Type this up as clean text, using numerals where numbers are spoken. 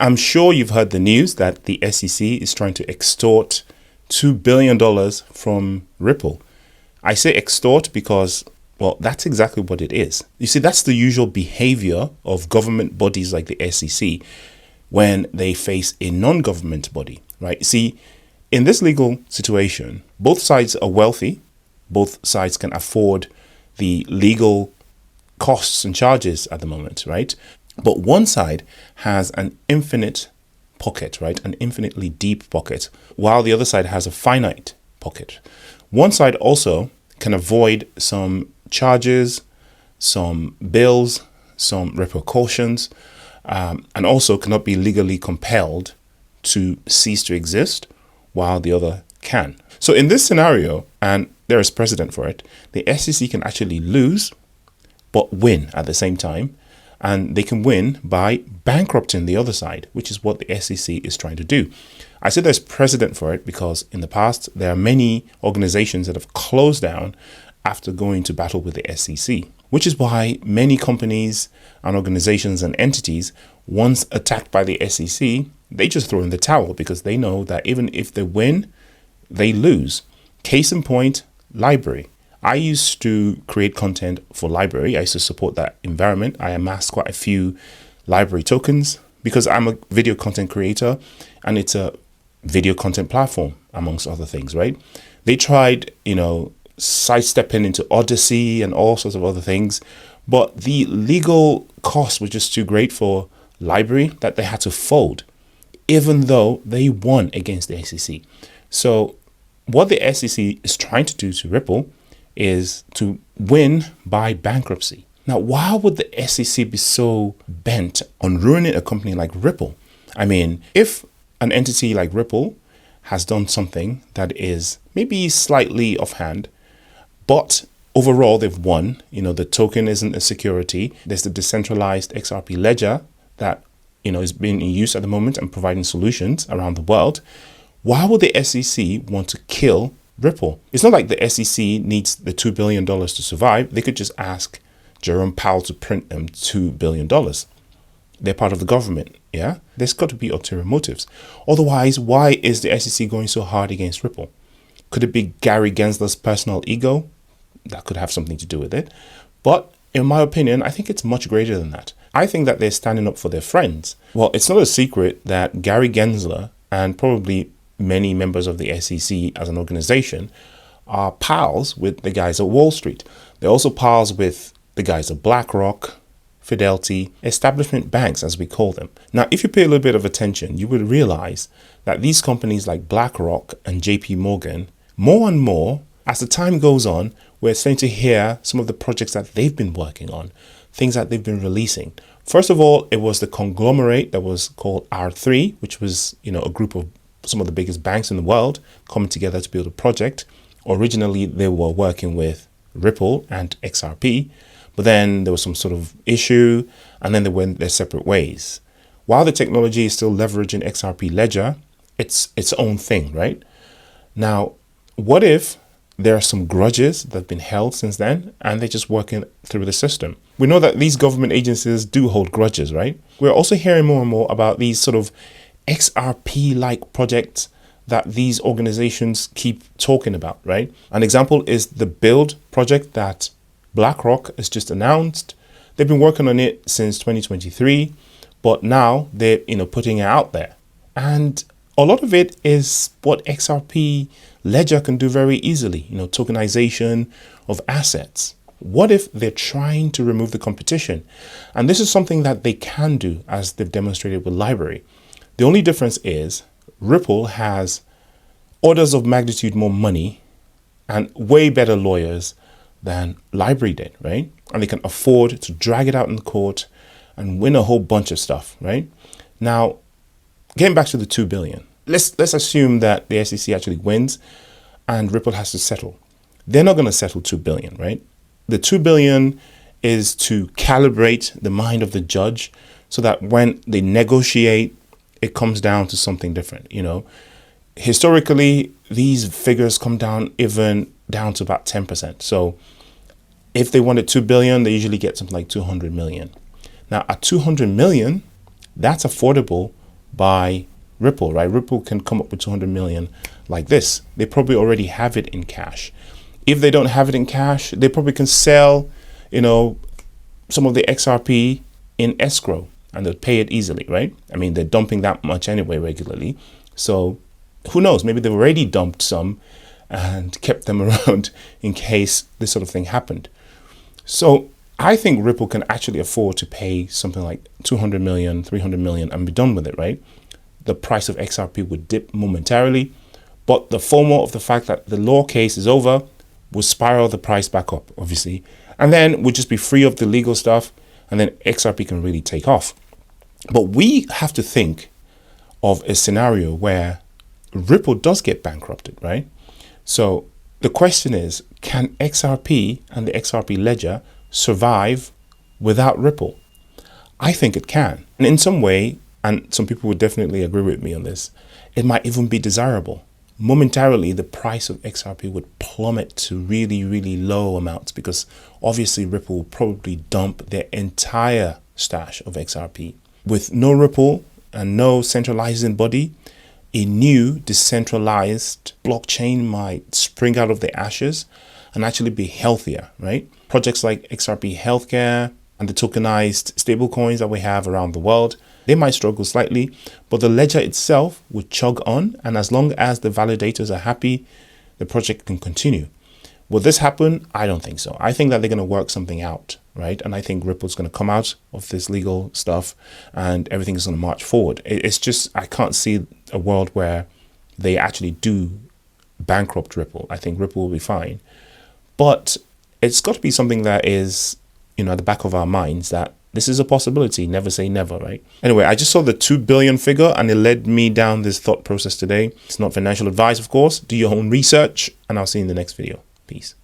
I'm sure you've heard the news that the SEC is trying to extort $2 billion from Ripple. I say extort because, well, that's exactly what it is. You see, that's the usual behavior of government bodies like the SEC when they face a non-government body, right? See, in this legal situation, both sides are wealthy. Both sides can afford the legal costs and charges at the moment, right? But one side has an infinite pocket, right? An infinitely deep pocket, while the other side has a finite pocket. One side also can avoid some charges, some bills, some repercussions, and also cannot be legally compelled to cease to exist, while the other can. So in this scenario, and there is precedent for it, the SEC can actually lose but win at the same time. And they can win by bankrupting the other side, which is what the SEC is trying to do. I say there's precedent for it because in the past, there are many organizations that have closed down after going to battle with the SEC, which is why many companies and organizations and entities, once attacked by the SEC, they just throw in the towel because they know that even if they win, they lose. Case in point, library. I used to create content for library. I used to support that environment. I amassed quite a few library tokens because I'm a video content creator and it's a video content platform, amongst other things, right? They tried, sidestepping into Odyssey and all sorts of other things, but the legal cost was just too great for library that they had to fold, even though they won against the SEC. So what the SEC is trying to do to Ripple is to win by bankruptcy. Now, why would the SEC be so bent on ruining a company like Ripple? I mean, if an entity like Ripple has done something that is maybe slightly offhand, but overall they've won, the token isn't a security. There's the decentralized XRP ledger that, is being in use at the moment and providing solutions around the world. Why would the SEC want to kill Ripple? It's not like the SEC needs the $2 billion to survive. They could just ask Jerome Powell to print them $2 billion. They're part of the government, yeah? There's got to be ulterior motives. Otherwise, why is the SEC going so hard against Ripple? Could it be Gary Gensler's personal ego? That could have something to do with it. But in my opinion, I think it's much greater than that. I think that they're standing up for their friends. Well, it's not a secret that Gary Gensler and probably many members of the SEC as an organization are pals with the guys at Wall Street. They're also pals with the guys at BlackRock, Fidelity, establishment banks, as we call them. Now, if you pay a little bit of attention, you will realize that these companies like BlackRock and JP Morgan, more and more, as the time goes on, we're starting to hear some of the projects that they've been working on, things that they've been releasing. First of all, it was the conglomerate that was called R3, which was, a group of some of the biggest banks in the world coming together to build a project. Originally, they were working with Ripple and XRP, but then there was some sort of issue and then they went their separate ways. While the technology is still leveraging XRP Ledger, it's its own thing, right? Now, what if there are some grudges that have been held since then and they're just working through the system? We know that these government agencies do hold grudges, right? We're also hearing more and more about these sort of XRP-like projects that these organizations keep talking about, right? An example is the Build project that BlackRock has just announced. They've been working on it since 2023, but now they're, putting it out there. And a lot of it is what XRP Ledger can do very easily, tokenization of assets. What if they're trying to remove the competition? And this is something that they can do, as they've demonstrated with Library. The only difference is Ripple has orders of magnitude more money and way better lawyers than Library did, right? And they can afford to drag it out in court and win a whole bunch of stuff, right? Now, getting back to the 2 billion, let's assume that the SEC actually wins and Ripple has to settle. They're not going to settle 2 billion, right? The 2 billion is to calibrate the mind of the judge so that when they negotiate, it comes down to something different. Historically, these figures come down to about 10%. So if they wanted 2 billion, they usually get something like 200 million. Now at 200 million, that's affordable by Ripple, right? Ripple can come up with 200 million like this. They probably already have it in cash. If they don't have it in cash, they probably can sell, some of the XRP in escrow and they'll pay it easily, right? I mean, they're dumping that much anyway regularly. So who knows? Maybe they've already dumped some and kept them around in case this sort of thing happened. So I think Ripple can actually afford to pay something like 200 million, 300 million and be done with it, right? The price of XRP would dip momentarily, but the FOMO of the fact that the law case is over will spiral the price back up, obviously. And then we'll just be free of the legal stuff, and then XRP can really take off. But we have to think of a scenario where Ripple does get bankrupted, right? So the question is, can XRP and the XRP ledger survive without Ripple? I think it can. And in some way, and some people would definitely agree with me on this, it might even be desirable. Momentarily, the price of XRP would plummet to really, really low amounts because obviously Ripple will probably dump their entire stash of XRP. With no Ripple and no centralizing body, a new decentralized blockchain might spring out of the ashes and actually be healthier, right? Projects like XRP Healthcare and the tokenized stablecoins that we have around the world, they might struggle slightly, but the ledger itself would chug on. And as long as the validators are happy, the project can continue. Will this happen? I don't think so. I think that they're going to work something out, right? And I think Ripple's going to come out of this legal stuff and everything is going to march forward. It's just, I can't see a world where they actually do bankrupt Ripple. I think Ripple will be fine. But it's got to be something that is, at the back of our minds that this is a possibility. Never say never, right? Anyway, I just saw the 2 billion figure and it led me down this thought process today. It's not financial advice, of course. Do your own research and I'll see you in the next video. Peace.